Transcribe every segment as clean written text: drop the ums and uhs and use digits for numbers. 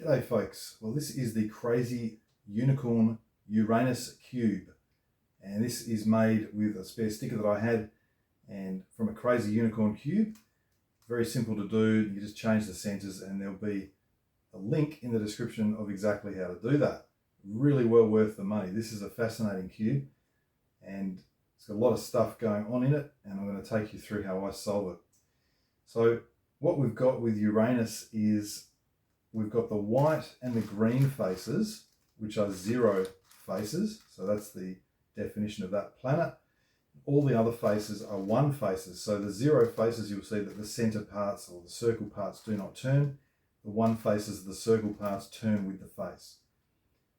G'day folks, well this is the Crazy Unicorn Uranus cube, and this is made with a spare sticker that I had and from a Crazy Unicorn cube. Very simple to do, you just change the centers and there'll be a link in the description of exactly how to do that. Really well worth the money. This is a fascinating cube and it's got a lot of stuff going on in it, and I'm going to take you through how I solve it. So what we've got with Uranus is we've got the white and the green faces, which are zero faces. So that's the definition of that planet. All the other faces are one faces. So the zero faces, you'll see that the center parts or the circle parts do not turn. The one faces, the circle parts turn with the face.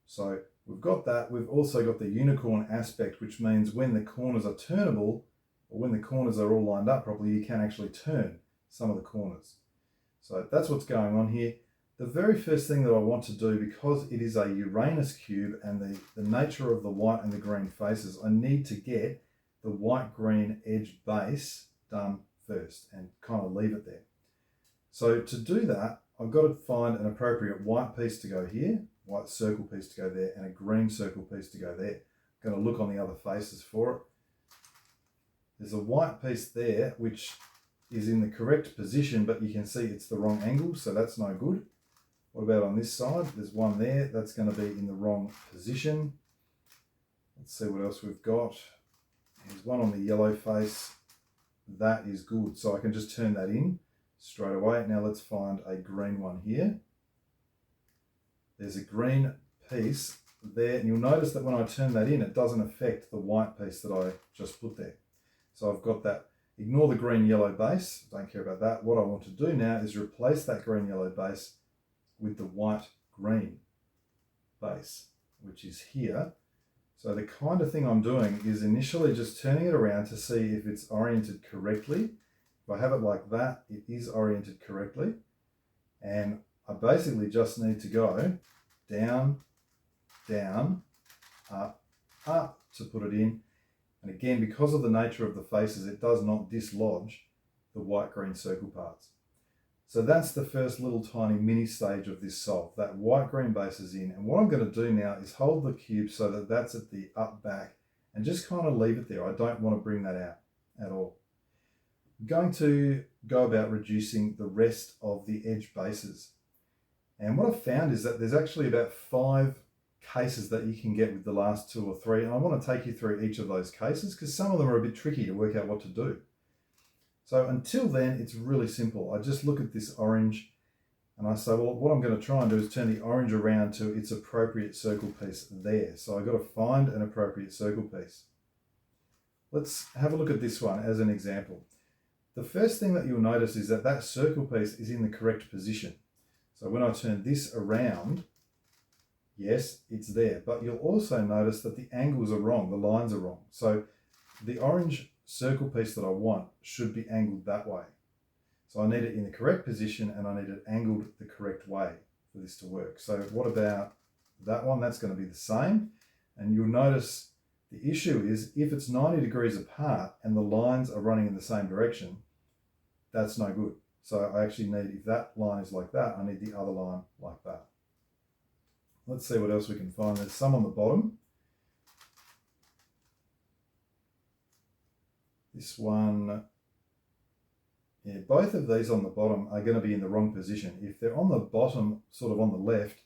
So we've got that. We've also got the unicorn aspect, which means when the corners are turnable, or when the corners are all lined up properly, you can actually turn some of the corners. So that's what's going on here. The very first thing that I want to do, because it is a Uranus cube and the nature of the white and the green faces, I need to get the white-green edge base done first and kind of leave it there. So to do that, I've got to find an appropriate white piece to go here, white circle piece to go there, and a green circle piece to go there. I'm going to look on the other faces for it. There's a white piece there, which is in the correct position, but you can see it's the wrong angle, so that's no good. What about on this side? There's one there, that's going to be in the wrong position. Let's see what else we've got. There's one on the yellow face. That is good, so I can just turn that in straight away. Now let's find a green one here. There's a green piece there, and you'll notice that when I turn that in, it doesn't affect the white piece that I just put there. So I've got that. Ignore the green yellow base, don't care about that. What I want to do now is replace that green yellow base with the white green base, which is here. So the kind of thing I'm doing is initially just turning it around to see if it's oriented correctly. If I have it like that, it is oriented correctly. And I basically just need to go down, down, up, up to put it in. And again, because of the nature of the faces, it does not dislodge the white-green circle parts. So that's the first little tiny mini stage of this solve. That white-green base is in. And what I'm going to do now is hold the cube so that that's at the up back and just kind of leave it there. I don't want to bring that out at all. I'm going to go about reducing the rest of the edge bases. And what I've found is that there's actually about 5 cases that you can get with the last 2 or 3. And I want to take you through each of those cases because some of them are a bit tricky to work out what to do. So until then, it's really simple. I just look at this orange and I say, well, what I'm going to try and do is turn the orange around to its appropriate circle piece there. So I've got to find an appropriate circle piece. Let's have a look at this one as an example. The first thing that you'll notice is that that circle piece is in the correct position. So when I turn this around, yes, it's there. But you'll also notice that the angles are wrong, the lines are wrong. So the orange circle piece that I want should be angled that way. So I need it in the correct position and I need it angled the correct way for this to work. So what about that one? That's going to be the same. And you'll notice the issue is if it's 90 degrees apart and the lines are running in the same direction, that's no good. So I actually need, if that line is like that, I need the other line like that. Let's see what else we can find. There's some on the bottom. This one, yeah, both of these on the bottom are going to be in the wrong position. If they're on the bottom, sort of on the left,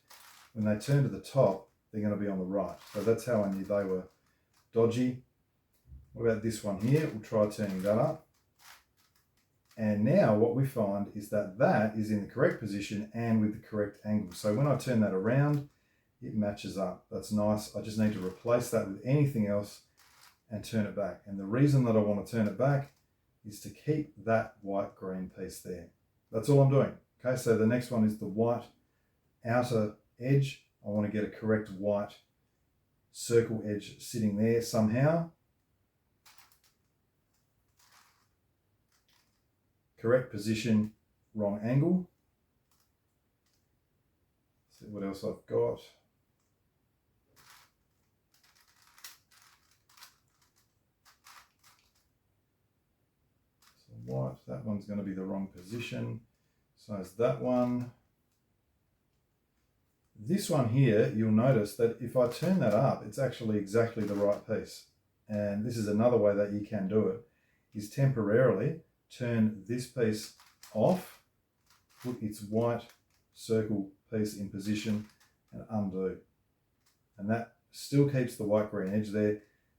when they turn to the top, they're going to be on the right. So that's how I knew they were dodgy. What about this one here? We'll try turning that up. And now what we find is that that is in the correct position and with the correct angle. So when I turn that around, it matches up. That's nice. I just need to replace that with anything else and turn it back. And the reason that I want to turn it back is to keep that white-green piece there. That's all I'm doing. Okay, so the next one is the white outer edge. I want to get a correct white circle edge sitting there somehow. Correct position, wrong angle. Let's see what else I've got. White, that one's going to be the wrong position. So is that one. this one here, you'll notice that if I turn that up, it's actually exactly the right piece. And this is another way that you can do it, is temporarily turn this piece off, put its white circle piece in position and undo. And that still keeps the white green edge there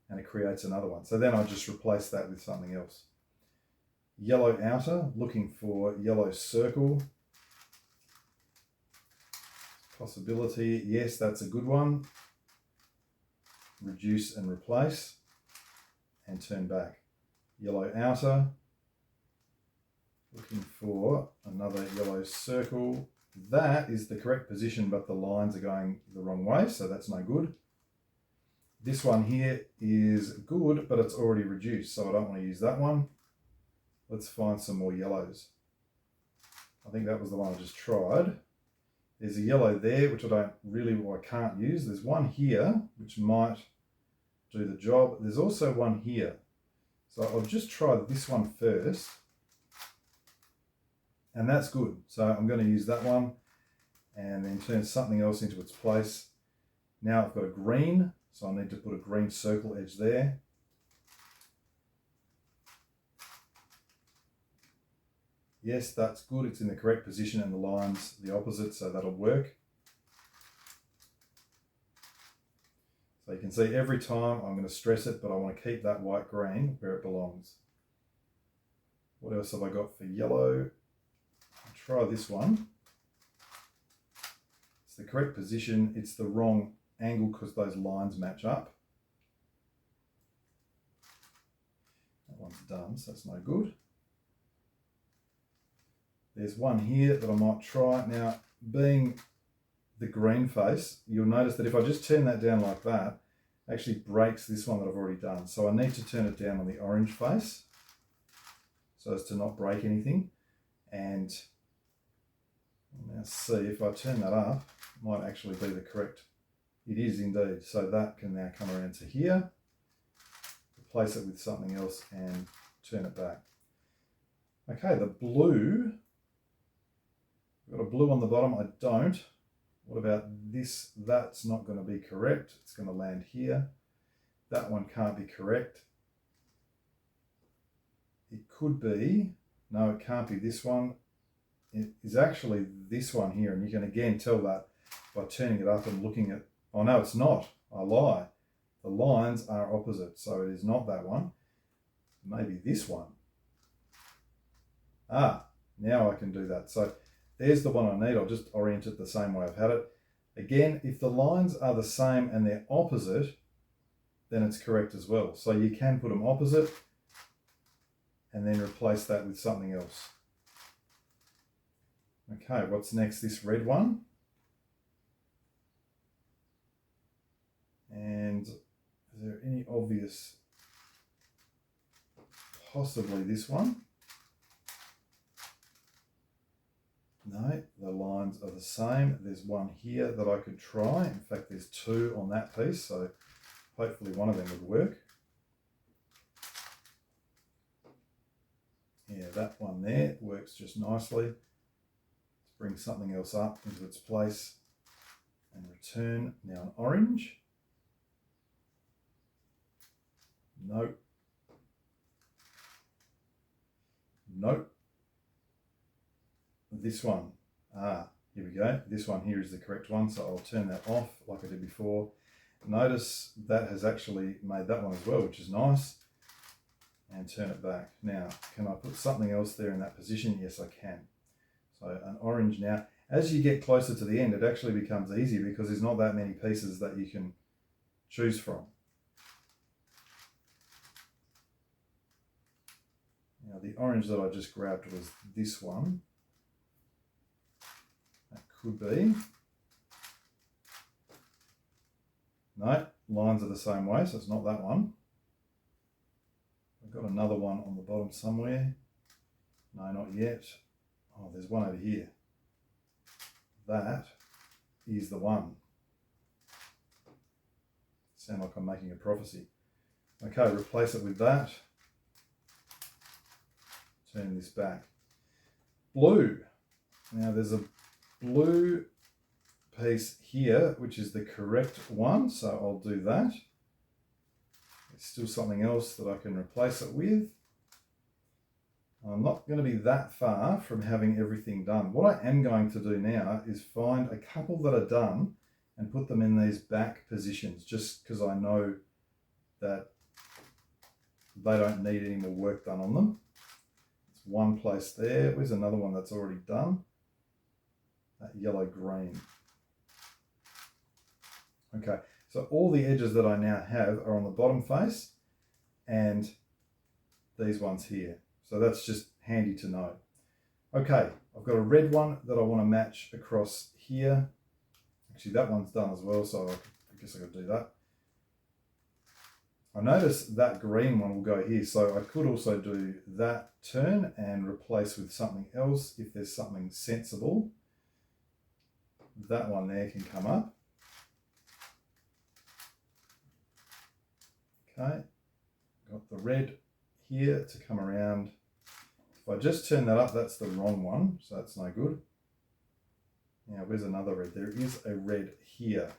and it creates another one. So then I just replace that with something else. Yellow outer, looking for yellow circle. Possibility, yes, that's a good one. Reduce and replace and turn back. Yellow outer, looking for another yellow circle. That is the correct position, but the lines are going the wrong way, so that's no good. This one here is good, but it's already reduced, so I don't want to use that one. Let's find some more yellows. I think that was the one I just tried. There's a yellow there, which I can't use. There's one here, which might do the job. There's also one here. So I'll just try this one first. And that's good. So I'm going to use that one and then turn something else into its place. Now I've got a green, so I need to put a green circle edge there. Yes, that's good. It's in the correct position and the line's the opposite, so that'll work. So you can see every time I'm going to stress it, but I want to keep that white green where it belongs. What else have I got for yellow? I'll try this one. It's the correct position. It's the wrong angle because those lines match up. That one's done, so that's no good. There's one here that I might try. Now, being the green face, you'll notice that if I just turn that down like that, it actually breaks this one that I've already done. So I need to turn it down on the orange face so as to not break anything. And I'll now see if I turn that up, it might actually be the correct. It is indeed. So that can now come around to here, replace it with something else and turn it back. Okay, the blue. I've got a blue on the bottom, I don't. What about this? That's not going to be correct. It's going to land here. That one can't be correct. It could be, no, it can't be this one. It is actually this one here, and you can again tell that by turning it up and looking at, oh no, it's not, I lie. The lines are opposite, so it is not that one. Maybe this one. Ah, now I can do that. So there's the one I need. I'll just orient it the same way I've had it. Again, if the lines are the same and they're opposite, then it's correct as well. So you can put them opposite and then replace that with something else. Okay, what's next? This red one. And is there any obvious? Possibly this one. No, the lines are the same. There's one here that I could try. In fact, there's two on that piece, so hopefully one of them would work. Yeah, that one there works just nicely. Let's bring something else up into its place and return. Now an orange. Nope. Nope. This one, here we go. This one here is the correct one, so I'll turn that off like I did before. Notice that has actually made that one as well, which is nice. And turn it back. Now, can I put something else there in that position? Yes, I can. So an orange now. As you get closer to the end, it actually becomes easier because there's not that many pieces that you can choose from. Now, the orange that I just grabbed was this one. Could be. No, lines are the same way, so it's not that one. I've got another one on the bottom somewhere. No, not yet. Oh, there's one over here. That is the one. Sound like I'm making a prophecy. Okay, replace it with that. Turn this back. Blue. Now there's a blue piece here, which is the correct one, so I'll do that. There's still something else that I can replace it with. I'm not going to be that far from having everything done. What I am going to do now is find a couple that are done and put them in these back positions, just because I know that they don't need any more work done on them. It's one place there. Where's another one that's already done? That yellow-green. Okay, so all the edges that I now have are on the bottom face and these ones here. So that's just handy to know. Okay, I've got a red one that I want to match across here. Actually, that one's done as well, so I guess I could do that. I notice that green one will go here, so I could also do that turn and replace with something else if there's something sensible. That one there can come up. Okay, got the red here to come around. If I just turn that up, that's the wrong one, so that's no good. Now, where's another red? There is a red here.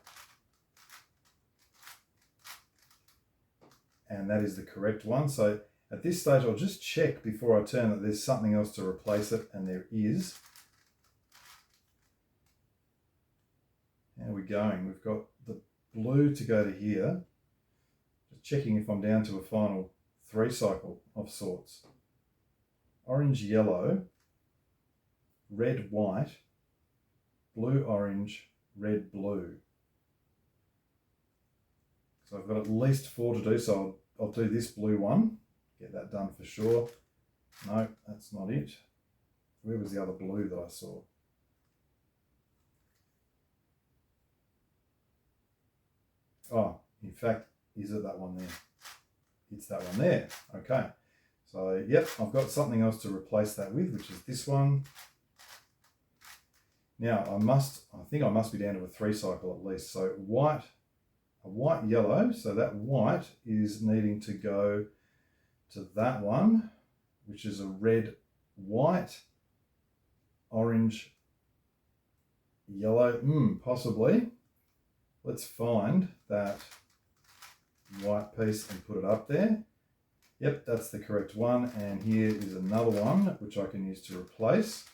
And that is the correct one. So at this stage, I'll just check before I turn that there's something else to replace it, and there is. How are we going? We've got the blue to go to here. Just checking if I'm down to a final 3 cycle of sorts. Orange, yellow, red, white, blue, orange, red, blue. So I've got at least 4 to do, so I'll do this blue one, get that done for sure. No, that's not it. Where was the other blue that I saw? Oh, in fact, is it that one there? It's that one there. Okay. So, yep, I've got something else to replace that with, which is this one. Now, I think I must be down to a 3 cycle at least. So, a white yellow, so that white is needing to go to that one, which is a red, white, orange, yellow, possibly. Let's find that white piece and put it up there. Yep, that's the correct one. And here is another one, which I can use to replace.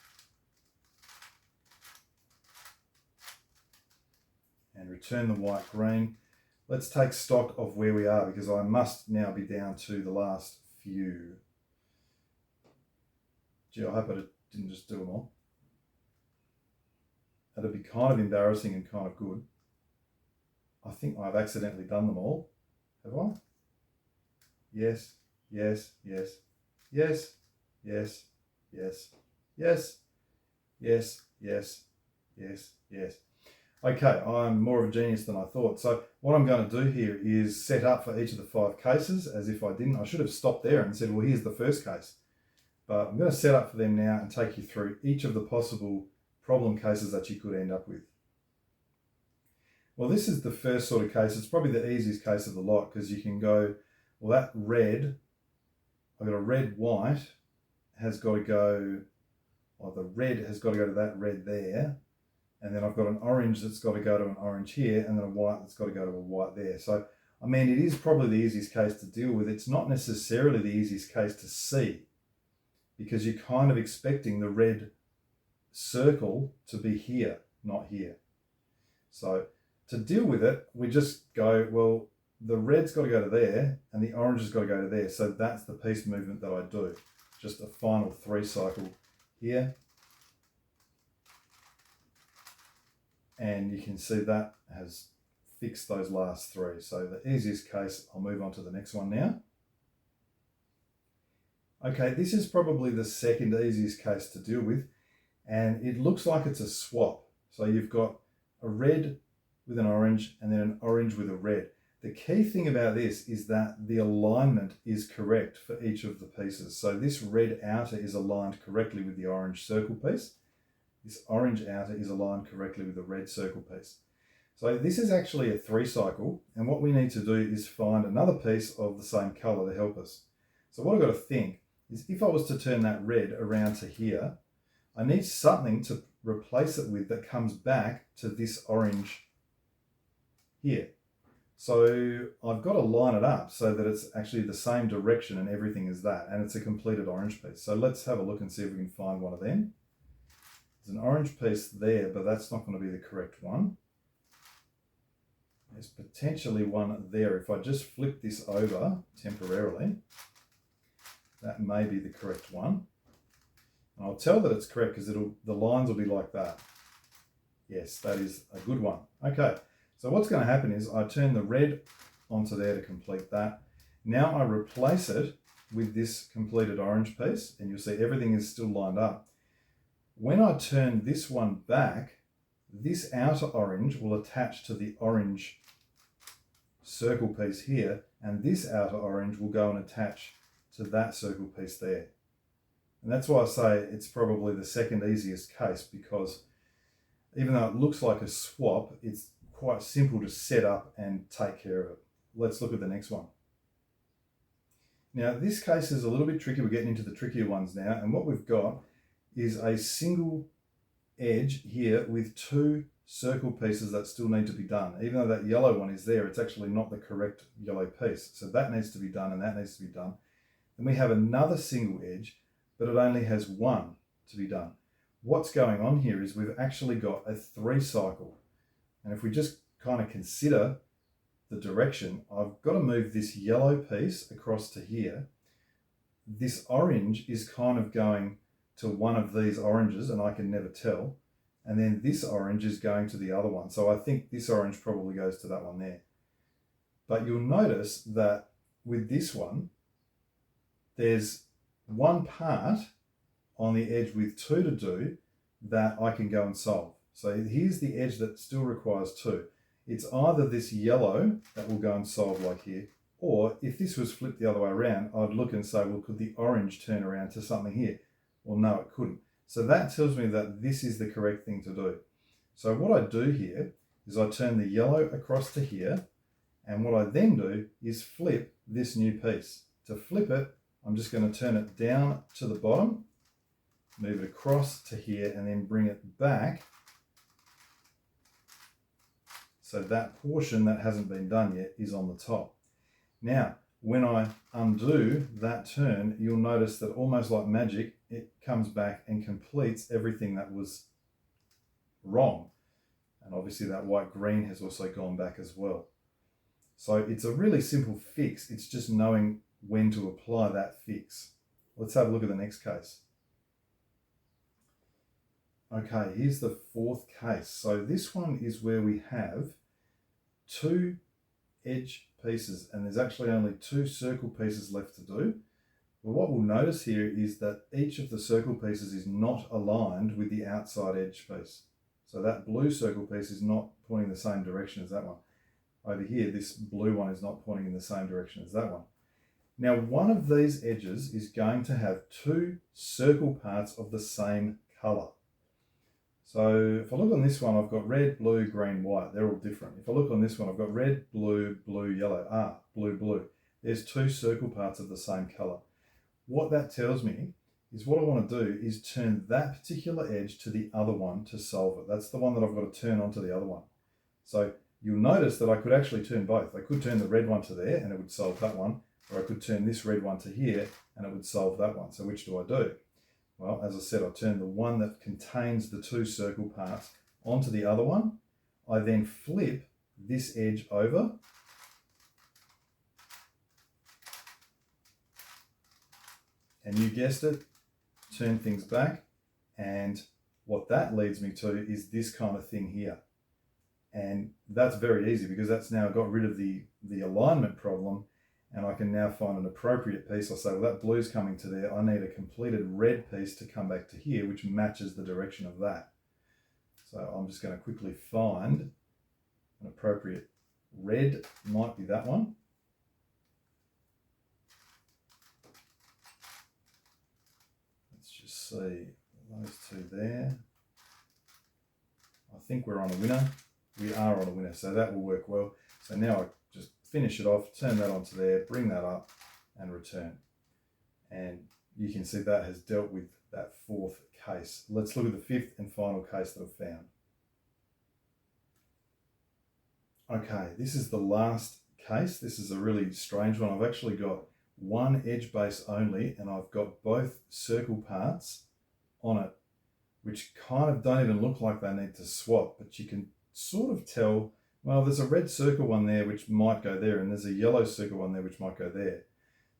And return the white green. Let's take stock of where we are, because I must now be down to the last few. Gee, I hope I didn't just do them all. That'd be kind of embarrassing and kind of good. I think I've accidentally done them all. Have I? Yes, yes, yes, yes, yes, yes, yes, yes, yes, yes, yes. Okay, I'm more of a genius than I thought. So what I'm going to do here is set up for each of the 5 cases as if I didn't. I should have stopped there and said, well, here's the first case. But I'm going to set up for them now and take you through each of the possible problem cases that you could end up with. Well, this is the first sort of case. It's probably the easiest case of the lot, because you can go, well, that red, I've got a red, white, has got to go, or the red has got to go to that red there. And then I've got an orange that's got to go to an orange here, and then a white that's got to go to a white there. So, I mean, it is probably the easiest case to deal with. It's not necessarily the easiest case to see, because you're kind of expecting the red circle to be here, not here. So, to deal with it, we just go, well, the red's got to go to there, and the orange has got to go to there. So that's the piece movement that I do. Just a final 3 cycle here. And you can see that has fixed those last 3. So the easiest case, I'll move on to the next one now. Okay, this is probably the second easiest case to deal with, and it looks like it's a swap. So you've got a red with an orange and then an orange with a red. The key thing about this is that the alignment is correct for each of the pieces. So this red outer is aligned correctly with the orange circle piece. This orange outer is aligned correctly with the red circle piece. So this is actually a 3 cycle, and what we need to do is find another piece of the same color to help us. So what I've got to think is, if I was to turn that red around to here, I need something to replace it with that comes back to this orange here. So I've got to line it up so that it's actually the same direction and everything is that, and it's a completed orange piece. So let's have a look and see if we can find one of them. There's an orange piece there, but that's not going to be the correct one. There's potentially one there. If I just flip this over temporarily, that may be the correct one. And I'll tell that it's correct because the lines will be like that. Yes, that is a good one. Okay, so what's going to happen is I turn the red onto there to complete that. Now I replace it with this completed orange piece, and you'll see everything is still lined up. When I turn this one back, this outer orange will attach to the orange circle piece here, and this outer orange will go and attach to that circle piece there. And that's why I say it's probably the second easiest case, because even though it looks like a swap, it's quite simple to set up and take care of it. Let's look at the next one. Now this case is a little bit tricky. We're getting into the trickier ones now, and what we've got is a single edge here with two circle pieces that still need to be done. Even though that yellow one is there, it's actually not the correct yellow piece. So that needs to be done and that needs to be done. Then we have another single edge, but it only has one to be done. What's going on here is we've actually got a 3 cycle. And if we just kind of consider the direction, I've got to move this yellow piece across to here. This orange is kind of going to one of these oranges, and I can never tell. And then this orange is going to the other one. So I think this orange probably goes to that one there. But you'll notice that with this one, there's one part on the edge with 2 to do that I can go and solve. So here's the edge that still requires 2. It's either this yellow that will go and solve like here, or if this was flipped the other way around, I'd look and say, well, could the orange turn around to something here? Well, no, it couldn't. So that tells me that this is the correct thing to do. So what I do here is I turn the yellow across to here, and what I then do is flip this new piece. To flip it, I'm just going to turn it down to the bottom, move it across to here, and then bring it back. So that portion that hasn't been done yet is on the top. Now, when I undo that turn, you'll notice that almost like magic, it comes back and completes everything that was wrong. And obviously that white green has also gone back as well. So it's a really simple fix. It's just knowing when to apply that fix. Let's have a look at the next case. Okay, here's the 4th case. So this one is where we have 2 edge pieces, and there's actually only 2 circle pieces left to do. Well, what we'll notice here is that each of the circle pieces is not aligned with the outside edge piece. So that blue circle piece is not pointing the same direction as that one. Over here, this blue one is not pointing in the same direction as that one. Now, one of these edges is going to have 2 circle parts of the same color. So if I look on this one, I've got red, blue, green, white. They're all different. If I look on this one, I've got red, blue, blue, yellow. Blue, blue. There's 2 circle parts of the same color. What that tells me is what I want to do is turn that particular edge to the other one to solve it. That's the one that I've got to turn onto the other one. So you'll notice that I could actually turn both. I could turn the red one to there and it would solve that one, or I could turn this red one to here and it would solve that one. So which do I do? Well, as I said, I turn the one that contains the 2 circle parts onto the other one. I then flip this edge over. And you guessed it, turn things back. And what that leads me to is this kind of thing here. And that's very easy because that's now got rid of the alignment problem, and I can now find an appropriate piece. I'll say, well, that blue's coming to there. I need a completed red piece to come back to here, which matches the direction of that. So I'm just going to quickly find an appropriate red. Might be that one. Let's just see those 2 there. I think we're on a winner. We are on a winner, so that will work well. So now I just finish it off, turn that onto there, bring that up and return. And you can see that has dealt with that fourth case. Let's look at the fifth and final case that I've found. Okay, this is the last case. This is a really strange one. I've actually got one edge base only, and I've got both circle parts on it, which kind of don't even look like they need to swap, but you can sort of tell, well, there's a red circle one there which might go there, and there's a yellow circle one there which might go there.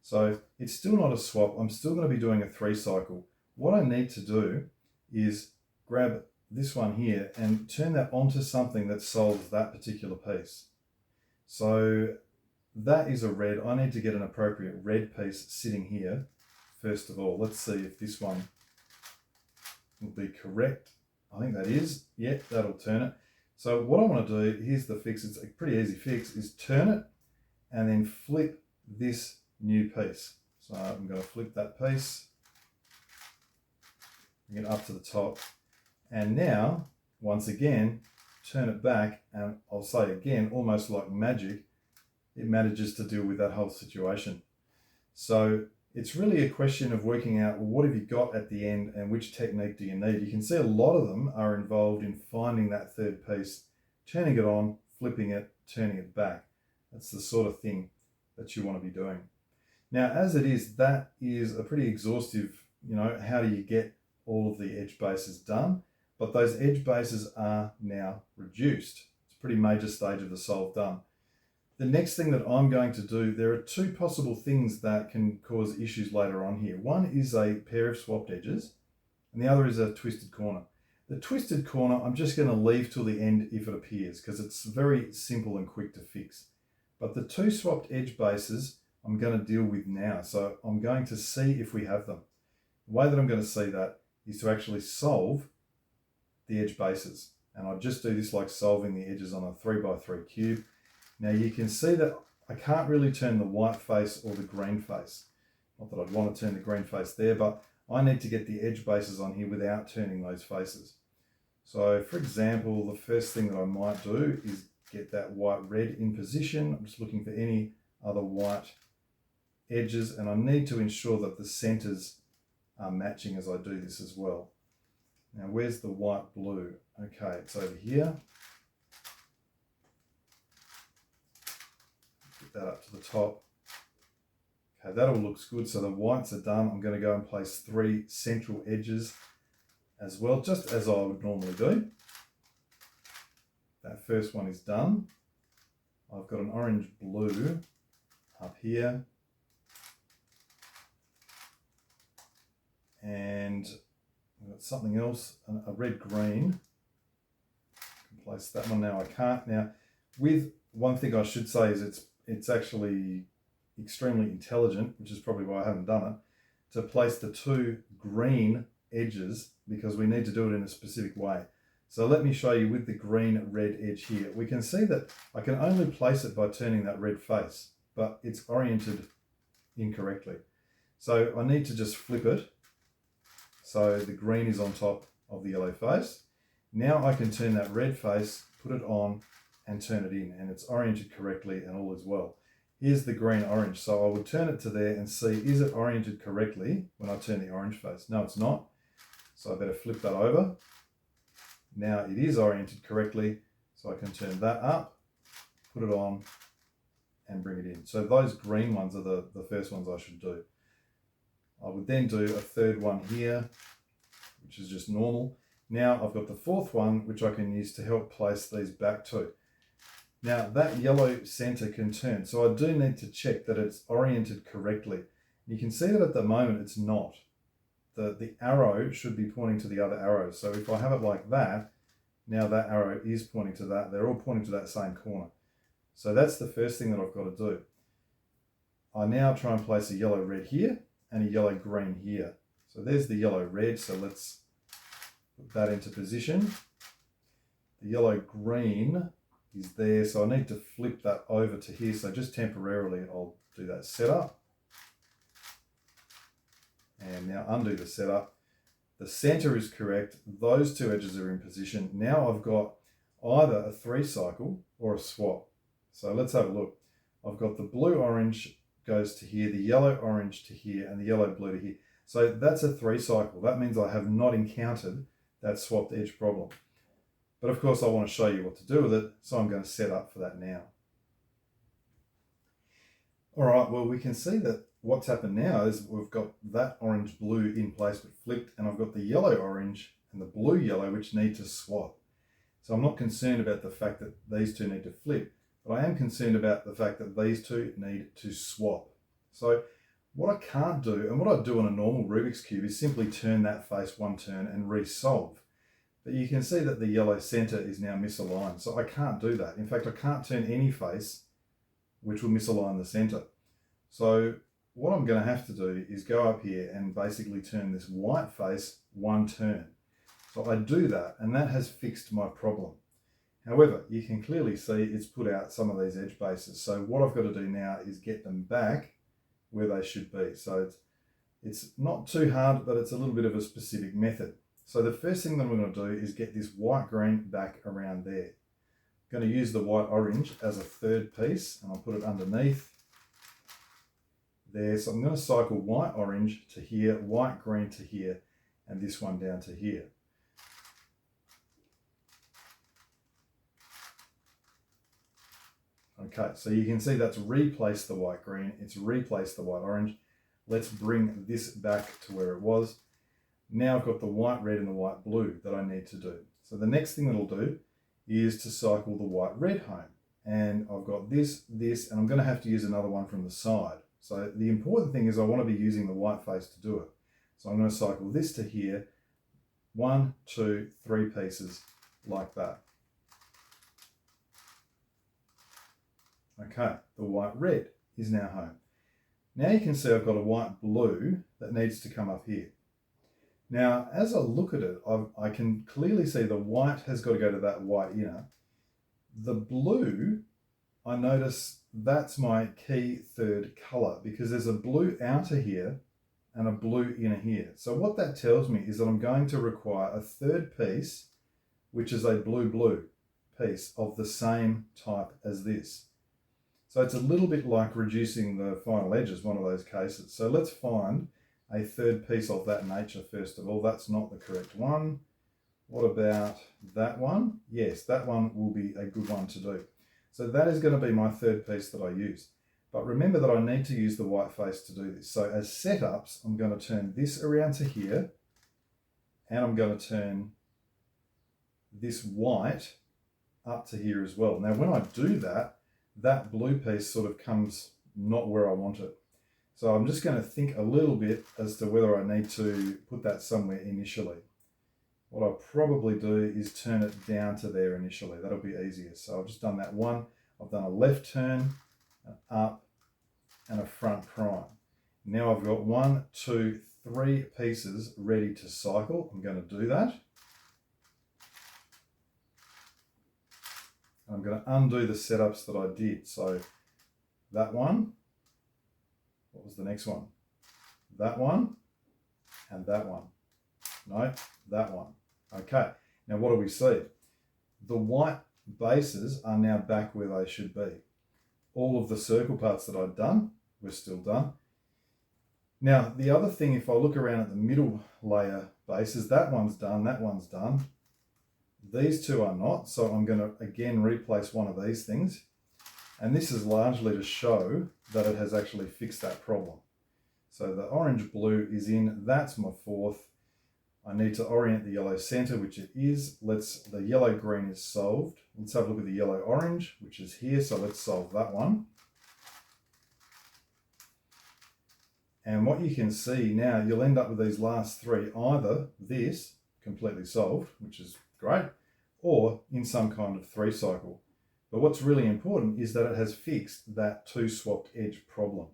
So it's still not a swap. I'm still going to be doing a 3 cycle. What I need to do is grab this one here and turn that onto something that solves that particular piece. So that is a red. I need to get an appropriate red piece sitting here. First of all, let's see if this one will be correct. I think that is. Yeah, that'll turn it. So what I want to do, here's the fix. It's a pretty easy fix, is turn it and then flip this new piece. So I'm going to flip that piece, bring it up to the top, and now once again turn it back, and I'll say again, almost like magic, it manages to deal with that whole situation. So it's really a question of working out, well, what have you got at the end and which technique do you need? You can see a lot of them are involved in finding that third piece, turning it on, flipping it, turning it back. That's the sort of thing that you want to be doing. Now, as it is, that is a pretty exhaustive, how do you get all of the edge bases done? But those edge bases are now reduced. It's a pretty major stage of the solve done. The next thing that I'm going to do, there are 2 possible things that can cause issues later on here. One is a pair of swapped edges, and the other is a twisted corner. The twisted corner, I'm just going to leave till the end if it appears, because it's very simple and quick to fix. But the 2 swapped edge bases, I'm going to deal with now. So I'm going to see if we have them. The way that I'm going to see that is to actually solve the edge bases. And I just do this like solving the edges on a 3x3 cube. Now you can see that I can't really turn the white face or the green face. Not that I'd want to turn the green face there, but I need to get the edge bases on here without turning those faces. So for example, the first thing that I might do is get that white red in position. I'm just looking for any other white edges, and I need to ensure that the centers are matching as I do this as well. Now where's the white blue? Okay, it's over here. Get that up to the top. Okay, that all looks good. So the whites are done. I'm going to go and place 3 central edges as well, just as I would normally do. That first one is done. I've got an orange blue up here. And I've got something else, a red green. I can place that one now. I can't. Now, with one thing I should say is it's actually extremely intelligent, which is probably why I haven't done it, to place the 2 green edges, because we need to do it in a specific way. So let me show you with the green red edge here. We can see that I can only place it by turning that red face, but it's oriented incorrectly. So I need to just flip it so the green is on top of the yellow face. Now I can turn that red face, put it on, and turn it in, and it's oriented correctly and all is well. Here's the green orange. So I would turn it to there and see, is it oriented correctly when I turn the orange face? No, it's not. So I better flip that over. Now it is oriented correctly, so I can turn that up, put it on, and bring it in. So those green ones are the first ones I should do. I would then do a third one here, which is just normal. Now I've got the fourth one, which I can use to help place these back to. Now that yellow center can turn, so I do need to check that it's oriented correctly. You can see that at the moment it's not. The arrow should be pointing to the other arrow. So if I have it like that, now that arrow is pointing to that. They're all pointing to that same corner. So that's the first thing that I've got to do. I now try and place a yellow red here and a yellow green here. So there's the yellow red. So let's put that into position. The yellow green is there. So I need to flip that over to here. So just temporarily, I'll do that setup. And now undo the setup. The center is correct. Those 2 edges are in position. Now I've got either a 3 cycle or a swap. So let's have a look. I've got the blue orange goes to here, the yellow orange to here, and the yellow blue to here. So that's a 3 cycle. That means I have not encountered that swapped edge problem. But of course I want to show you what to do with it, so I'm going to set up for that now. All right, well, we can see that what's happened now is we've got that orange-blue in place but flipped, and I've got the yellow-orange and the blue-yellow which need to swap. So I'm not concerned about the fact that these two need to flip, but I am concerned about the fact that these two need to swap. So what I can't do, and what I do on a normal Rubik's Cube, is simply turn that face one turn and resolve. But you can see that the yellow center is now misaligned, so I can't do that. In fact, I can't turn any face which will misalign the center. So what I'm going to have to do is go up here and basically turn this white face one turn. So I do that, and that has fixed my problem. However, you can clearly see it's put out some of these edge bases. So what I've got to do now is get them back where they should be. So it's not too hard, but it's a little bit of a specific method. So the first thing that I'm going to do is get this white-green back around there. I'm going to use the white-orange as a third piece, and I'll put it underneath there. So I'm going to cycle white-orange to here, white-green to here, and this one down to here. Okay, so you can see that's replaced the white-green, it's replaced the white-orange. Let's bring this back to where it was. Now I've got the white-red and the white-blue that I need to do. So the next thing that I'll do is to cycle the white-red home. And I've got this, and I'm going to have to use another one from the side. So the important thing is I want to be using the white face to do it. So I'm going to cycle this to here, 1, 2, 3 pieces like that. Okay, the white-red is now home. Now you can see I've got a white-blue that needs to come up here. Now, as I look at it, I can clearly see the white has got to go to that white inner. The blue, I notice that's my key third color because there's a blue outer here and a blue inner here. So what that tells me is that I'm going to require a third piece, which is a blue-blue piece of the same type as this. So it's a little bit like reducing the final edges, one of those cases. So let's find a third piece of that nature first of all. That's not the correct one. What about that one? Yes, that one will be a good one to do. So that is going to be my third piece that I use. But remember that I need to use the white face to do this. So as setups, I'm going to turn this around to here, and I'm going to turn this white up to here as well. Now when I do that, that blue piece sort of comes not where I want it. So I'm just going to think a little bit as to whether I need to put that somewhere initially. What I'll probably do is turn it down to there initially. That'll be easier. So I've just done that one. I've done a left turn, an up, and a front prime. Now I've got 1, 2, 3 pieces ready to cycle. I'm going to do that. I'm going to undo the setups that I did. So that one, what was the next one? That one, and that one. No, that one. Okay, now what do we see? The white bases are now back where they should be. All of the circle parts that I'd done were still done. Now, the other thing, if I look around at the middle layer bases, that one's done, that one's done. These two are not, so I'm going to again replace one of these things. And this is largely to show that it has actually fixed that problem. So the orange-blue is in, that's my fourth. I need to orient the yellow center, which it is. The yellow-green is solved. Let's have a look at the yellow-orange, which is here, so let's solve that one. And what you can see now, you'll end up with these last three, either this, completely solved, which is great, or in some kind of 3 cycle. But what's really important is that it has fixed that 2 swapped edge problem.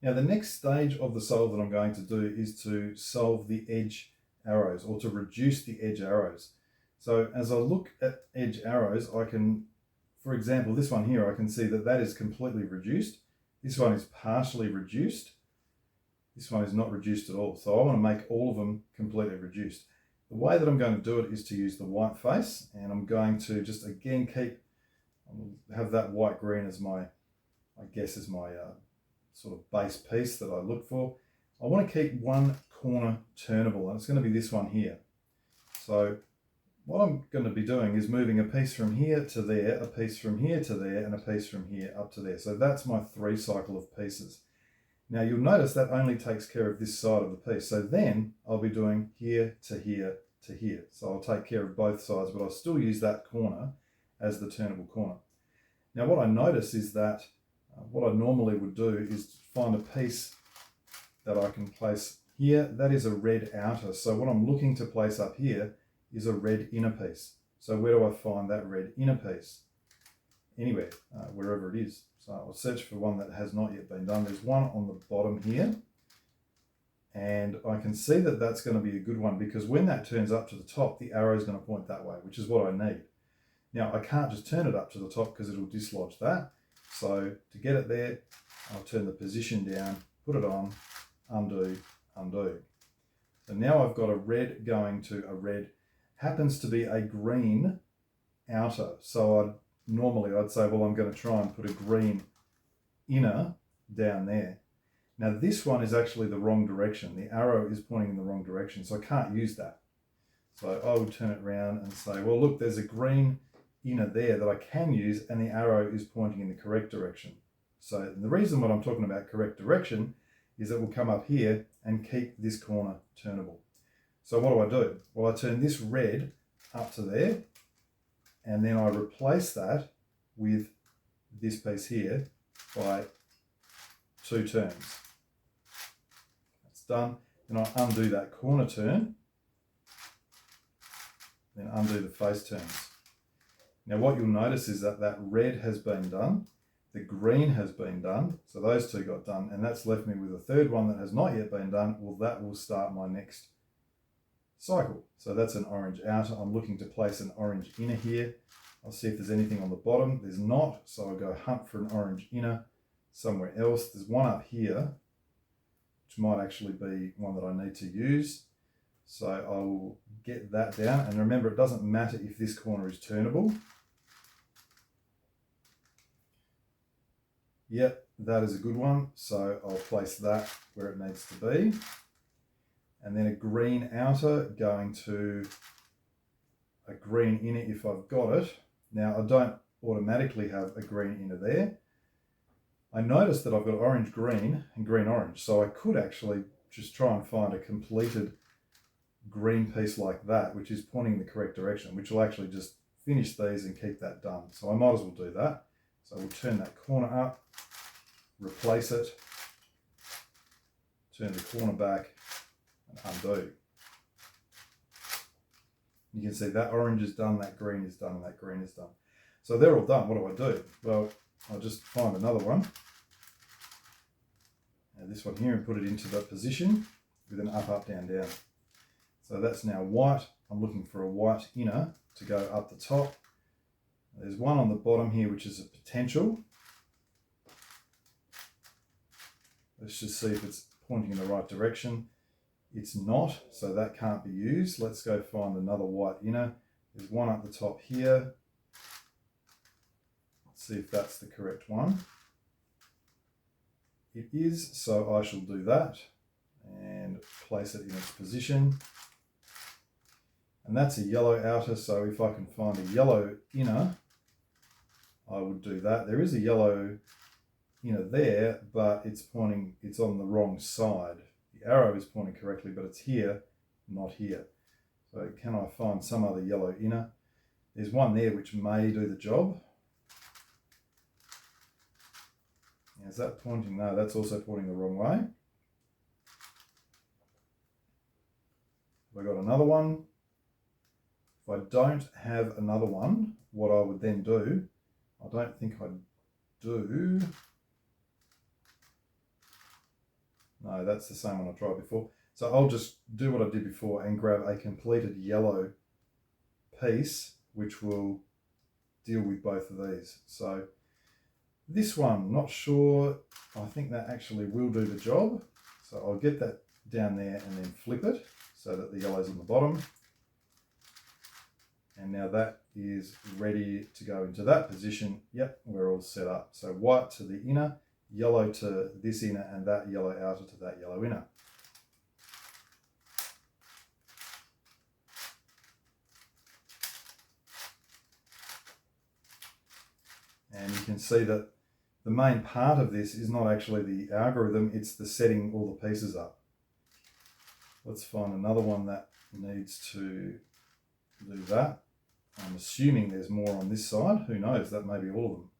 Now the next stage of the solve that I'm going to do is to solve the edge arrows, or to reduce the edge arrows. So as I look at edge arrows, I can, for example, this one here, I can see that that is completely reduced. This one is partially reduced. This one is not reduced at all. So I want to make all of them completely reduced. The way that I'm going to do it is to use the white face, and I'm going to just again have that white green as my, I guess, as my sort of base piece that I look for. I want to keep one corner turnable, and it's going to be this one here. So what I'm going to be doing is moving a piece from here to there, a piece from here to there, and a piece from here up to there. So that's my 3 cycle of pieces. Now you'll notice that only takes care of this side of the piece. So then I'll be doing here to here to here. So I'll take care of both sides, but I'll still use that corner as the turnable corner. Now what I notice is that what I normally would do is find a piece that I can place here. That is a red outer. So what I'm looking to place up here is a red inner piece. So where do I find that red inner piece? Anywhere, wherever it is. So I'll search for one that has not yet been done. There's one on the bottom here. And I can see that that's going to be a good one, because when that turns up to the top, the arrow is going to point that way, which is what I need. Now I can't just turn it up to the top because it'll dislodge that. So to get it there, I'll turn the position down, put it on, undo, undo. So now I've got a red going to a red, happens to be a green outer. So normally I'd say, well, I'm going to try and put a green inner down there. Now this one is actually the wrong direction. The arrow is pointing in the wrong direction, so I can't use that. So I will turn it around and say, well, look, there's a green inner there that I can use, and the arrow is pointing in the correct direction. So the reason what I'm talking about correct direction is that we'll come up here and keep this corner turnable. So what do? Well, I turn this red up to there, and then I replace that with this piece here by 2 turns. That's done. Then I undo that corner turn, then undo the face turns. Now what you'll notice is that that red has been done, the green has been done, so those 2 got done, and that's left me with a 3rd one that has not yet been done. Well, that will start my next cycle. So that's an orange outer. I'm looking to place an orange inner here. I'll see if there's anything on the bottom. There's not, so I'll go hunt for an orange inner somewhere else. There's one up here, which might actually be one that I need to use. So I will get that down, and remember, it doesn't matter if this corner is turnable. Yep, that is a good one. So I'll place that where it needs to be. And then a green outer going to a green inner if I've got it. Now I don't automatically have a green inner there. I noticed that I've got orange green and green orange, so I could actually just try and find a completed green piece like that, which is pointing in the correct direction, which will actually just finish these and keep that done. So I might as well do that. So we'll turn that corner up, replace it, turn the corner back, and undo. You can see that orange is done, that green is done, and that green is done. So they're all done. What do? Well, I'll just find another one. And this one here, and put it into the position with an up, up, down, down. So that's now white. I'm looking for a white inner to go up the top. There's one on the bottom here, which is a potential. Let's just see if it's pointing in the right direction. It's not, so that can't be used. Let's go find another white inner. There's one up the top here. Let's see if that's the correct one. It is, so I shall do that and place it in its position. And that's a yellow outer, so if I can find a yellow inner, I would do that. There is a yellow inner there, but it's on the wrong side. The arrow is pointing correctly, but it's here, not here. So can I find some other yellow inner? There's one there which may do the job. Is that pointing? No, that's also pointing the wrong way. Have I got another one? If I don't have another one, what I would then do, I don't think I do. No, that's the same one I tried before. So I'll just do what I did before and grab a completed yellow piece, which will deal with both of these. So this one, not sure. I think that actually will do the job. So I'll get that down there and then flip it so that the yellow's on the bottom. And now that is ready to go into that position. Yep, we're all set up. So white to the inner, yellow to this inner, and that yellow outer to that yellow inner. And you can see that the main part of this is not actually the algorithm, it's the setting all the pieces up. Let's find another one that needs to do that. I'm assuming there's more on this side. Who knows? That may be all of them.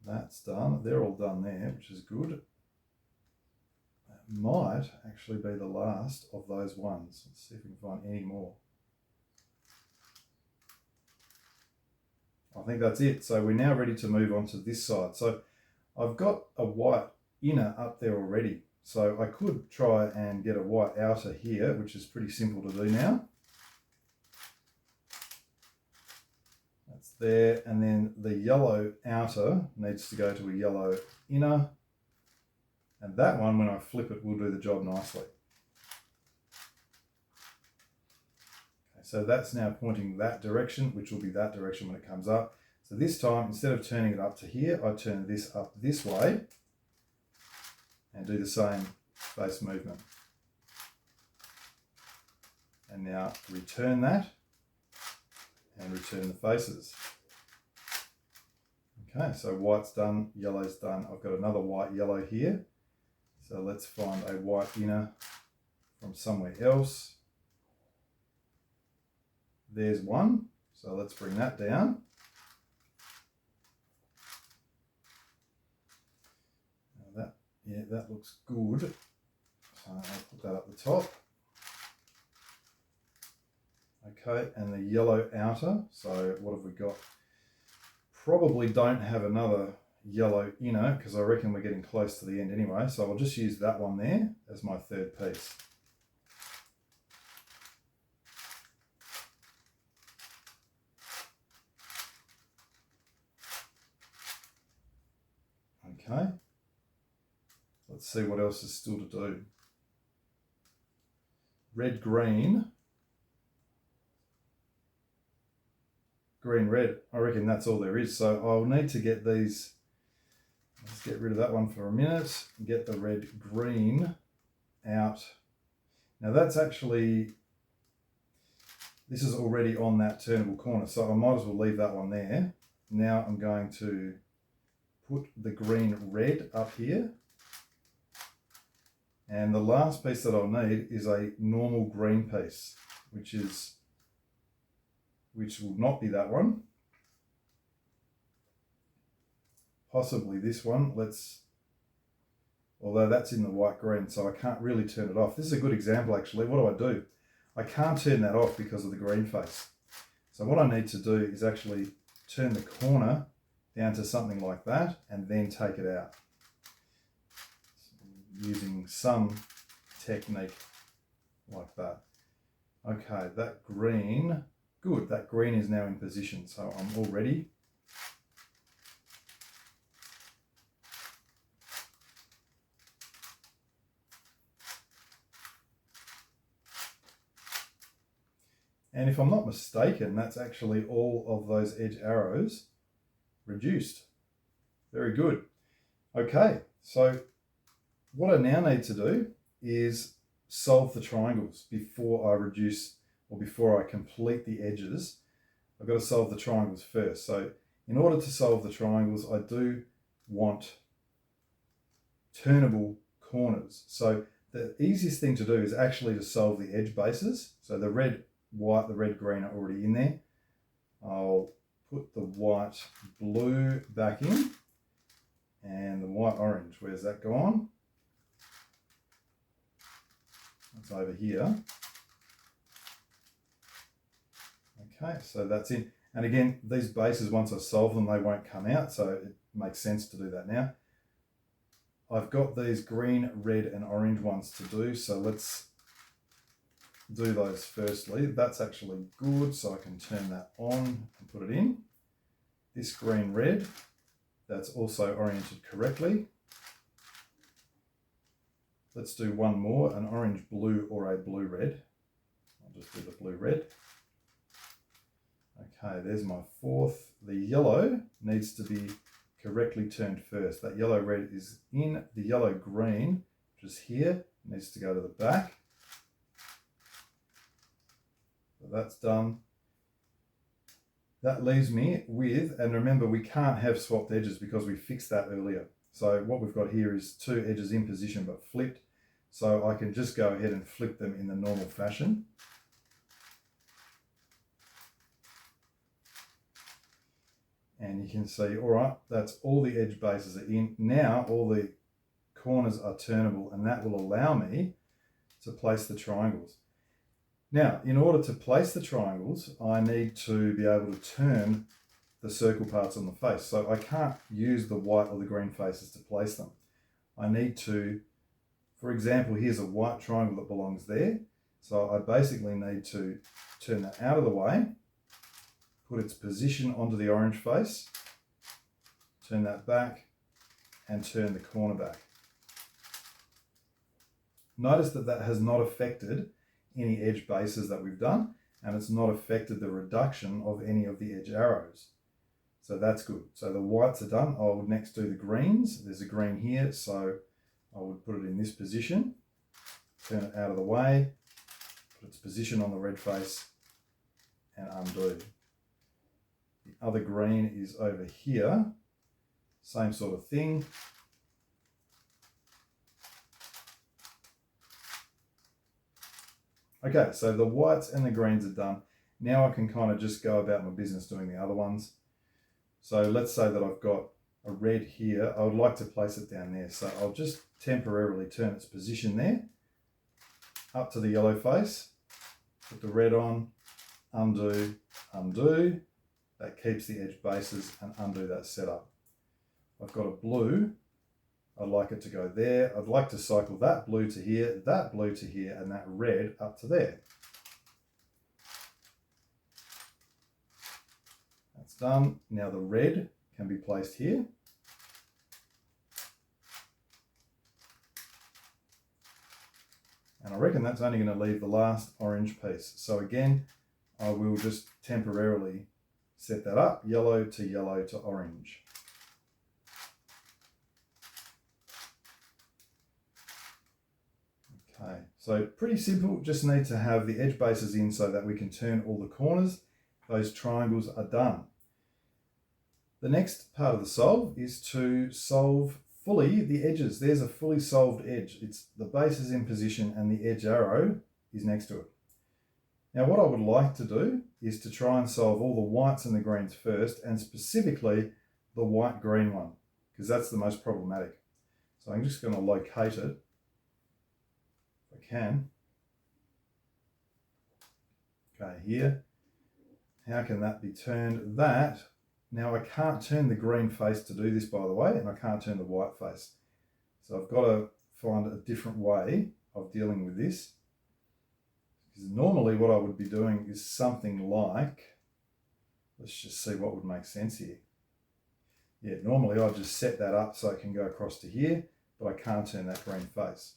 That's done. They're all done there, which is good. That might actually be the last of those ones. Let's see if we can find any more. I think that's it. So we're now ready to move on to this side. So I've got a white inner up there already. So I could try and get a white outer here, which is pretty simple to do now. That's there. And then the yellow outer needs to go to a yellow inner. And that one, when I flip it, will do the job nicely. So that's now pointing that direction, which will be that direction when it comes up. So this time, instead of turning it up to here, I turn this up this way and do the same face movement. And now return that and return the faces. Okay, so white's done, yellow's done. I've got another white yellow here. So let's find a white inner from somewhere else. There's one, so let's bring that down. Now that looks good. So I'll put that up the top. Okay, and the yellow outer. So what have we got? Probably don't have another yellow inner because I reckon we're getting close to the end anyway. So I'll just use that one there as my third piece. Okay, let's see what else is still to do. Red, green. Green, red. I reckon that's all there is. So I'll need to get these. Let's get rid of that one for a minute. Get the red, green out. Now that's actually, this is already on that turnable corner. So I might as well leave that one there. Now I'm going to put the green red up here. And the last piece that I'll need is a normal green piece, which will not be that one. Possibly this one. Although that's in the white green, so I can't really turn it off. This is a good example actually. What do? I can't turn that off because of the green face. So what I need to do is actually turn the corner down to something like that and then take it out using some technique like that. Okay, that green, good, that green is now in position, so I'm all ready. And if I'm not mistaken, that's actually all of those edge arrows reduced. Very good. Okay, so what I now need to do is solve the triangles before I reduce or before I complete the edges. I've got to solve the triangles first. So in order to solve the triangles, I do want turnable corners. So the easiest thing to do is actually to solve the edge bases. So the red, white, the red, green are already in there. I'll put the white, blue back in and the white, orange. Where's that gone? It's over here. Okay, so that's in. And again, these bases, once I solve them, they won't come out, so it makes sense to do that now. I've got these green, red, and orange ones to do, so let's do those firstly. That's actually good, so I can turn that on and put it in. This green, red, that's also oriented correctly. Let's do one more, an orange, blue, or a blue, red. I'll just do the blue, red. Okay, there's my fourth. The yellow needs to be correctly turned first. That yellow, red is in. The yellow, green, which is here, needs to go to the back. So that's done. That leaves me with, and remember we can't have swapped edges because we fixed that earlier. So what we've got here is two edges in position but flipped. So I can just go ahead and flip them in the normal fashion. And you can see, all right, that's all the edge bases are in. Now all the corners are turnable, and that will allow me to place the triangles. Now, in order to place the triangles, I need to be able to turn the circle parts on the face. So I can't use the white or the green faces to place them. I need to, for example, here's a white triangle that belongs there. So I basically need to turn that out of the way, put its position onto the orange face, turn that back, and turn the corner back. Notice that that has not affected any edge bases that we've done, and it's not affected the reduction of any of the edge arrows. So that's good. So the whites are done. I would next do the greens. There's a green here, so I would put it in this position, turn it out of the way, put its position on the red face, and undo. The other green is over here, same sort of thing. Okay, so the whites and the greens are done. Now I can kind of just go about my business doing the other ones. So let's say that I've got a red here. I would like to place it down there. So I'll just temporarily turn its position there, up to the yellow face, put the red on, undo, undo. That keeps the edge bases, and undo that setup. I've got a blue. I'd like it to go there. I'd like to cycle that blue to here, that blue to here, and that red up to there. That's done. Now the red can be placed here. And I reckon that's only going to leave the last orange piece. So again, I will just temporarily set that up, yellow to orange. Okay, so pretty simple, just need to have the edge bases in so that we can turn all the corners. Those triangles are done. The next part of the solve is to solve fully the edges. There's a fully solved edge. It's the base is in position and the edge arrow is next to it. Now what I would like to do is to try and solve all the whites and the greens first, and specifically the white-green one, because that's the most problematic. So I'm just going to locate it, if I can. Okay, here. How can that be turned? That, now I can't turn the green face to do this, by the way, and I can't turn the white face. So I've got to find a different way of dealing with this. Because normally what I would be doing is something like, let's just see what would make sense here. Yeah, normally I'd just set that up so it can go across to here, but I can't turn that green face.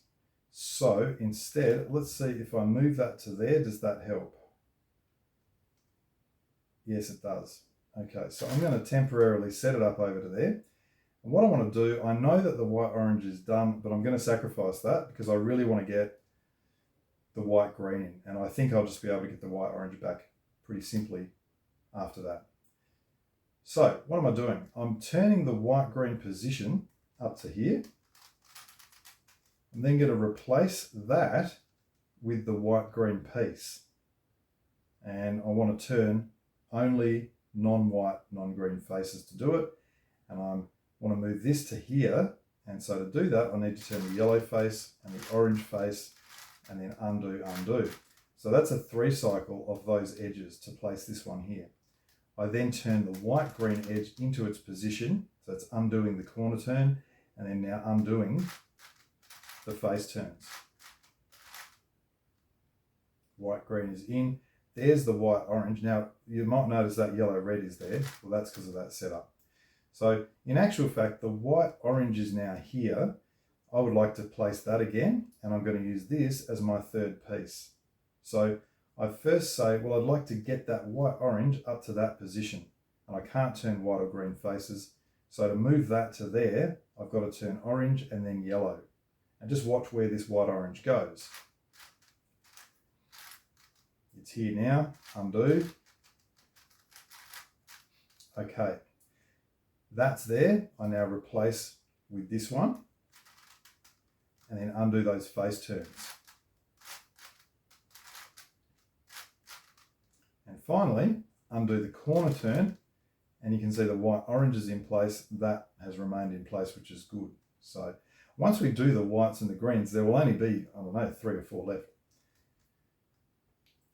So instead, let's see if I move that to there, does that help? Yes, it does. Okay, so I'm going to temporarily set it up over to there. And what I want to do, I know that the white-orange is done, but I'm going to sacrifice that because I really want to get the white-green in. And I think I'll just be able to get the white-orange back pretty simply after that. So what am I doing? I'm turning the white-green position up to here. I'm then going to replace that with the white-green piece. And I want to turn only non-white, non-green faces to do it. And I want to move this to here. And so to do that, I need to turn the yellow face and the orange face and then undo, undo. So that's a 3 cycle of those edges to place this one here. I then turn the white-green edge into its position. So it's undoing the corner turn and then now undoing the face turns. White-green is in. There's the white-orange. Now, you might notice that yellow-red is there. Well, that's because of that setup. So, in actual fact, the white-orange is now here. I would like to place that again, and I'm going to use this as my 3rd piece. So, I first say, well, I'd like to get that white-orange up to that position. And I can't turn white or green faces. So, to move that to there, I've got to turn orange and then yellow. And just watch where this white-orange goes. It It's here now, undo. Okay, that's there. I now replace with this one and then undo those face turns. And finally, undo the corner turn, and you can see the white orange is in place. That has remained in place, which is good. So once we do the whites and the greens, there will only be, I don't know, 3 or 4 left.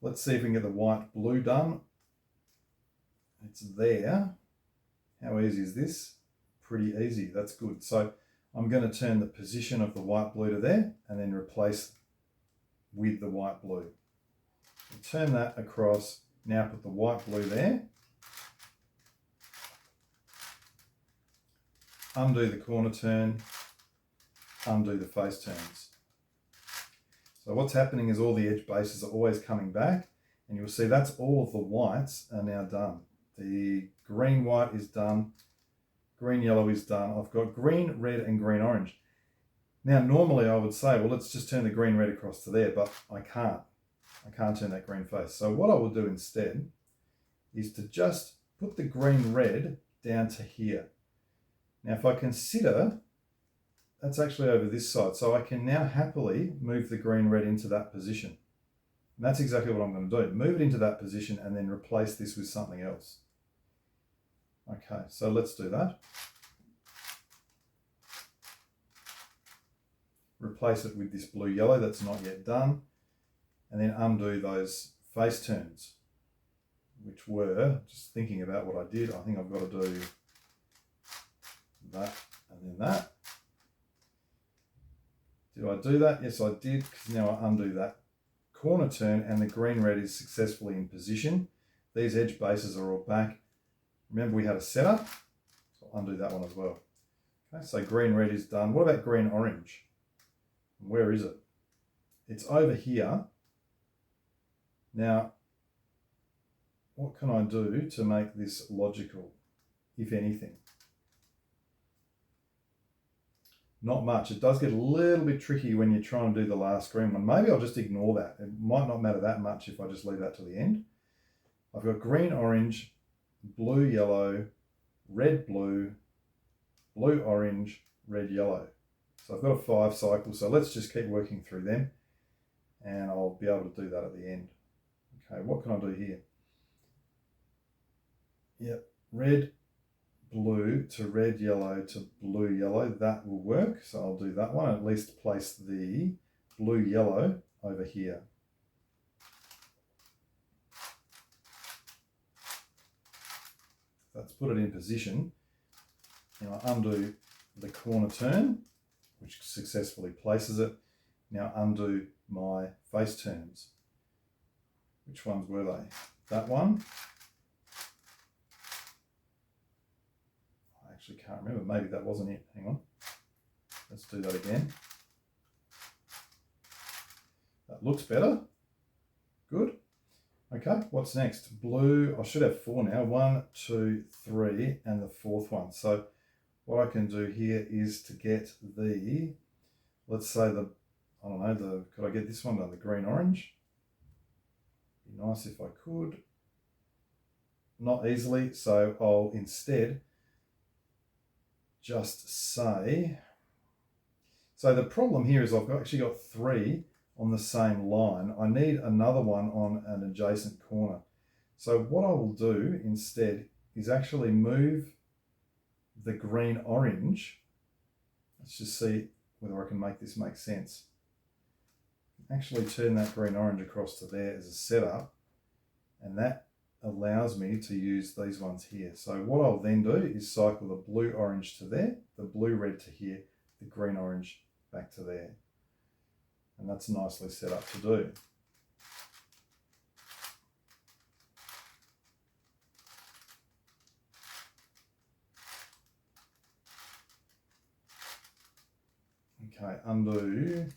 Let's see if we can get the white blue done. It's there. How easy is this? Pretty easy, that's good. So I'm going to turn the position of the white blue to there and then replace with the white blue. And turn that across. Now put the white blue there. Undo the corner turn, undo the face turns. So what's happening is all the edge bases are always coming back, and you'll see that's all of the whites are now done. The green white is done, green yellow is done. I've got green, red and green orange. Now normally I would say, well, let's just turn the green red across to there, but I can't. I can't turn that green face. So what I will do instead is to just put the green red down to here. Now if I consider, that's actually over this side, so I can now happily move the green red into that position. And that's exactly what I'm going to do. Move it into that position and then replace this with something else. Okay, so let's do that. Replace it with this blue yellow that's not yet done, and then undo those face turns, which were, just thinking about what I did, I think I've got to do that and then that. Did I do that? Yes, I did, because now I undo that corner turn and the green red is successfully in position. These edge bases are all back. Remember we had a setup, so I'll undo that one as well. Okay, so green red is done. What about green orange? Where is it? It's over here. Now, what can I do to make this logical, if anything? Not much. It does get a little bit tricky when you try and do the last green one. Maybe I'll just ignore that. It might not matter that much if I just leave that to the end. I've got green, orange, blue, yellow, red, blue, blue, orange, red, yellow. So I've got a 5 cycles. So let's just keep working through them and I'll be able to do that at the end. Okay, what can I do here? Yep, red, blue to red, yellow to blue, yellow. That will work. So I'll do that one. At least place the blue, yellow over here. Let's put it in position. Now I undo the corner turn, which successfully places it. Now undo my face turns. Which ones were they? That one. I actually can't remember. Maybe that wasn't it. Hang on. Let's do that again. That looks better. Good. Okay, what's next? Blue. I should have 4 now. 1, 2, 3, and the 4th one. So what I can do here is to get the, let's say the, I don't know, could I get this one done? The green orange. Be nice if I could. Not easily, so I'll instead just say, so the problem here is I've actually got 3 on the same line. I need another one on an adjacent corner. So what I will do instead is actually move the green orange. Let's just see whether I can make this make sense. Actually turn that green orange across to there as a setup, and that allows me to use these ones here. So what I'll then do is cycle the blue orange to there, the blue red to here, the green orange back to there. And that's nicely set up to do. Okay, undo.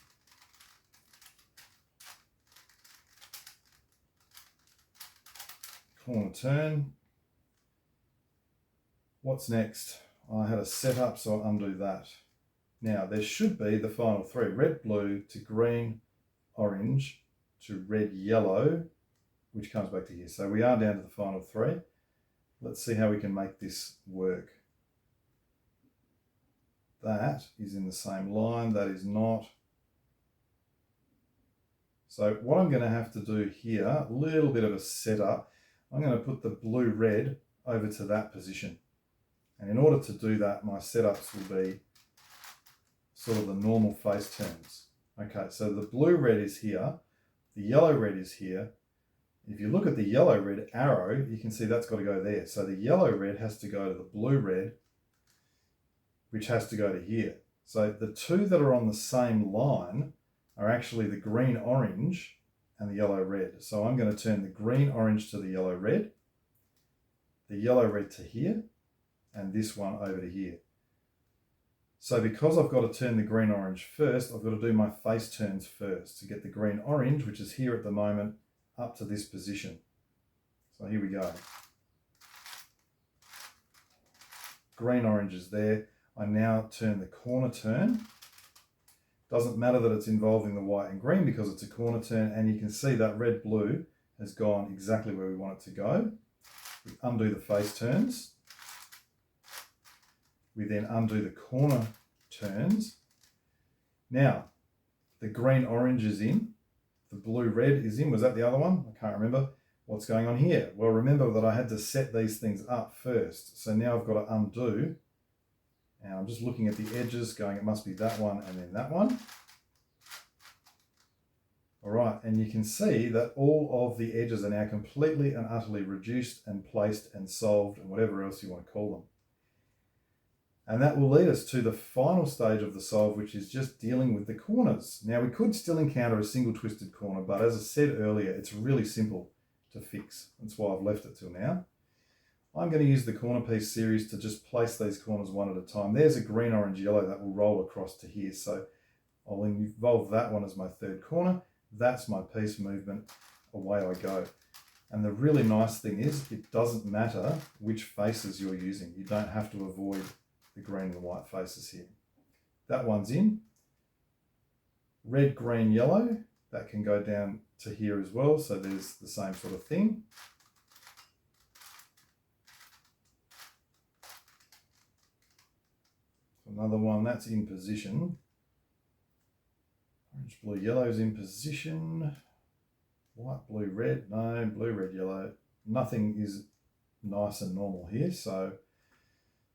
Corner turn. What's next? I had a setup, so I'll undo that. Now there should be the final 3, red, blue to green, orange to red, yellow which comes back to here. So we are down to the final three. Let's see how we can make this work. That is in the same line, that is not. So what I'm going to have to do here, a little bit of a setup, I'm going to put the blue-red over to that position. And in order to do that, my setups will be sort of the normal face turns. Okay, so the blue-red is here, the yellow-red is here. If you look at the yellow-red arrow, you can see that's got to go there. So the yellow-red has to go to the blue-red, which has to go to here. So the two that are on the same line are actually the green-orange and the yellow-red. So I'm going to turn the green-orange to the yellow-red to here, and this one over to here. So because I've got to turn the green-orange first, I've got to do my face turns first to get the green-orange, which is here at the moment, up to this position. So here we go. Green-orange is there. I now turn the corner turn. Doesn't matter that it's involving the white and green because it's a corner turn, and you can see that red-blue has gone exactly where we want it to go. We undo the face turns. We then undo the corner turns. Now, the green-orange is in, the blue-red is in. Was that the other one? I can't remember. What's going on here? Well, remember that I had to set these things up first. So now I've got to undo. And I'm just looking at the edges going, it must be that one and then that one. All right, and you can see that all of the edges are now completely and utterly reduced and placed and solved and whatever else you want to call them. And that will lead us to the final stage of the solve, which is just dealing with the corners. Now we could still encounter a single twisted corner, but as I said earlier, it's really simple to fix. That's why I've left it till now. I'm going to use the corner piece series to just place these corners one at a time. There's a green, orange, yellow that will roll across to here. So I'll involve that one as my third corner. That's my piece movement. Away I go. And the really nice thing is it doesn't matter which faces you're using. You don't have to avoid the green and the white faces here. That one's in. Red, green, yellow. That can go down to here as well. So there's the same sort of thing. Another one that's in position. Orange, blue, yellow is in position. White, blue, red. No, blue, red, yellow. Nothing is nice and normal here. So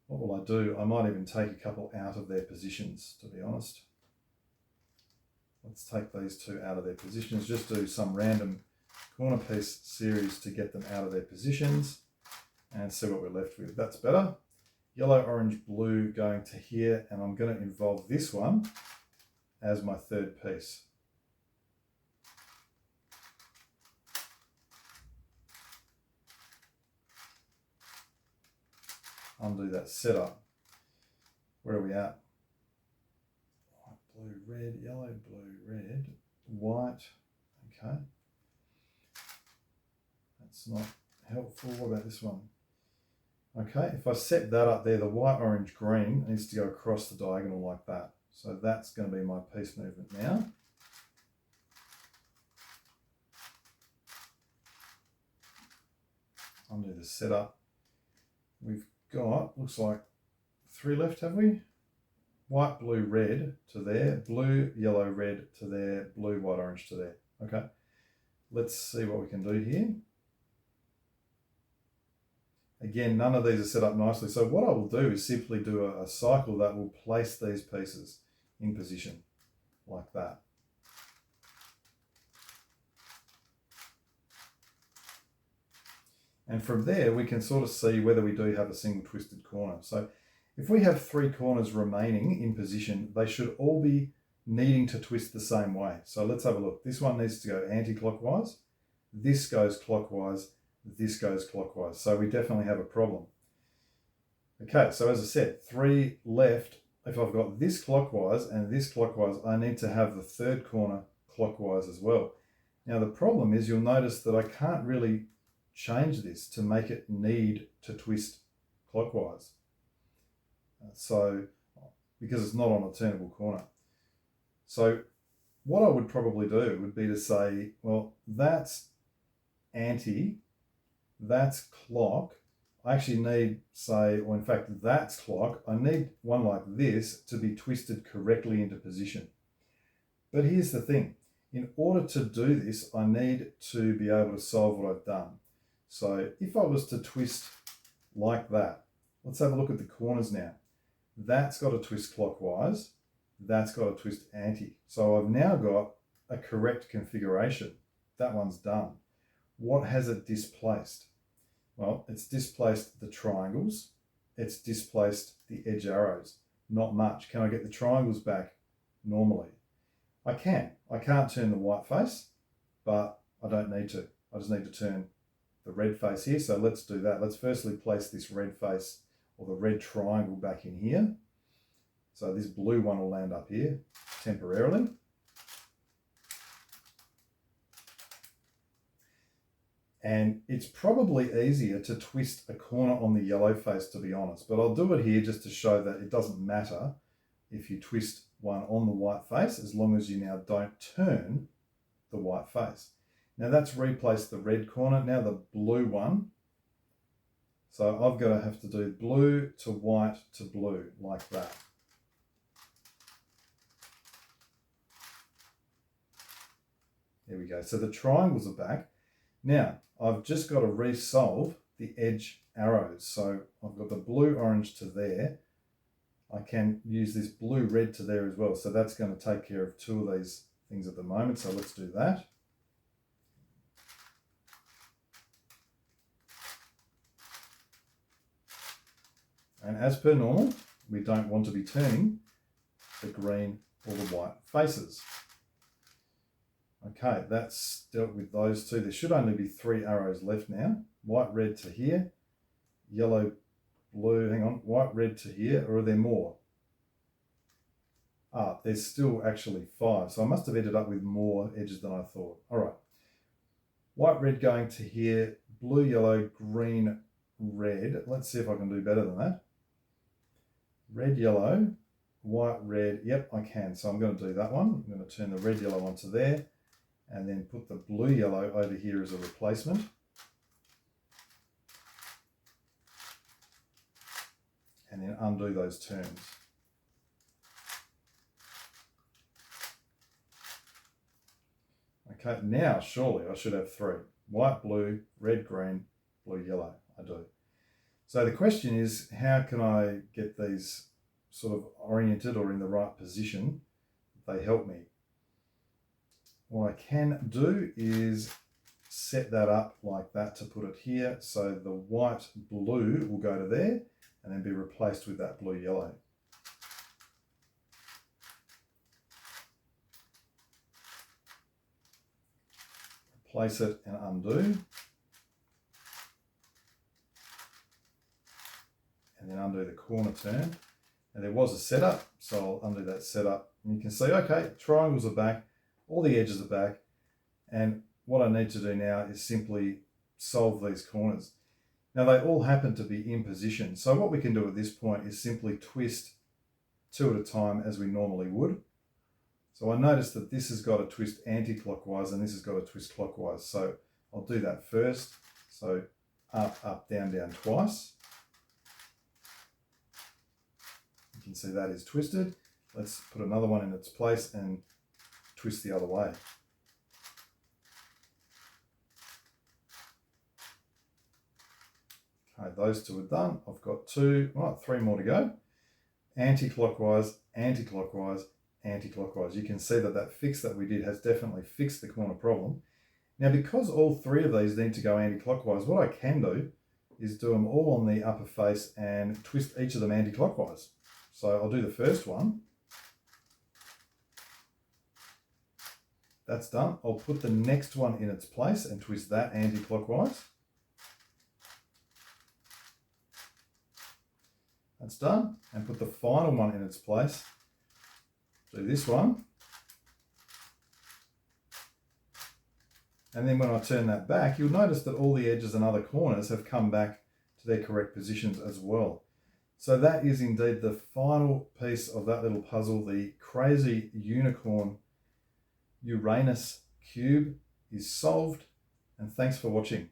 what will I do? I might even take a couple out of their positions, to be honest. Let's take these two out of their positions. Just do some random corner piece series to get them out of their positions and see what we're left with. That's better. Yellow, orange, blue going to here, and I'm going to involve this one as my third piece. Undo that setup. Where are we at? White, blue, red, yellow, blue, red, white. Okay. That's not helpful. What about this one? Okay, if I set that up there, the white, orange, green needs to go across the diagonal like that. So that's going to be my piece movement now. Undo the setup. We've got, looks like 3 left, have we? White, blue, red to there, blue, yellow, red to there, blue, white, orange to there. Okay, let's see what we can do here. Again, none of these are set up nicely. So what I will do is simply do a cycle that will place these pieces in position like that. And from there, we can sort of see whether we do have a single twisted corner. So if we have 3 corners remaining in position, they should all be needing to twist the same way. So let's have a look. This one needs to go anti-clockwise. This goes clockwise. This goes clockwise. So we definitely have a problem. Okay, so as I said, 3 left. If I've got this clockwise and this clockwise, I need to have the third corner clockwise as well. Now the problem is you'll notice that I can't really change this to make it need to twist clockwise. So, because it's not on a turnable corner. So what I would probably do would be to say, well, that's anti, that's clock. I actually need, say, or in fact, that's clock. I need one like this to be twisted correctly into position. But here's the thing. In order to do this, I need to be able to solve what I've done. So if I was to twist like that, let's have a look at the corners now. That's got to twist clockwise. That's got to twist anti. So I've now got a correct configuration. That one's done. What has it displaced? Well, it's displaced the triangles. It's displaced the edge arrows. Not much. Can I get the triangles back normally? I can. I can't turn the white face, but I don't need to. I just need to turn the red face here. So let's do that. Let's firstly place this red face or the red triangle back in here. So this blue one will land up here temporarily. And it's probably easier to twist a corner on the yellow face, to be honest, but I'll do it here just to show that it doesn't matter if you twist one on the white face, as long as you now don't turn the white face. Now that's replaced the red corner. Now the blue one. So I've got to have to do blue to white to blue like that. There we go. So the triangles are back. Now I've just got to resolve the edge arrows. So I've got the blue orange to there. I can use this blue red to there as well. So that's going to take care of two of these things at the moment. So let's do that. And as per normal, we don't want to be turning the green or the white faces. Okay, that's dealt with those two. There should only be 3 arrows left now. White, red to here, yellow, blue, hang on, white, red to here, or are there more? Ah, there's still actually 5. So I must have ended up with more edges than I thought. All right, white, red going to here, blue, yellow, green, red. Let's see if I can do better than that. Red, yellow, white, red. Yep, I can. So I'm going to do that one. I'm going to turn the red, yellow onto there and then put the blue, yellow over here as a replacement. And then undo those turns. Okay, now surely I should have 3. White, blue, red, green, blue, yellow. I do. So the question is, how can I get these sort of oriented or in the right position? They help me. What I can do is set that up like that to put it here. So the white, blue will go to there and then be replaced with that blue, yellow. Place it and undo. And then undo the corner turn. And there was a setup, so I'll undo that setup. And you can see, okay, triangles are back, all the edges are back. And what I need to do now is simply solve these corners. Now they all happen to be in position. So what we can do at this point is simply twist 2 at a time as we normally would. So I noticed that this has got to twist anti-clockwise and this has got to twist clockwise. So I'll do that first. So up, up, down, down twice. You can see that is twisted. Let's put another one in its place and twist the other way. Okay, those 2 are done. I've got 2, right, 3 more to go. Anti-clockwise, anti-clockwise, anti-clockwise. You can see that that fix that we did has definitely fixed the corner problem. Now, because all 3 of these need to go anti-clockwise, what I can do is do them all on the upper face and twist each of them anti-clockwise. So I'll do the first one. That's done. I'll put the next one in its place and twist that anti-clockwise. That's done. And put the final one in its place. Do this one. And then when I turn that back, you'll notice that all the edges and other corners have come back to their correct positions as well. So that is indeed the final piece of that little puzzle. The Crazy Unicorn Uranus cube is solved, and thanks for watching.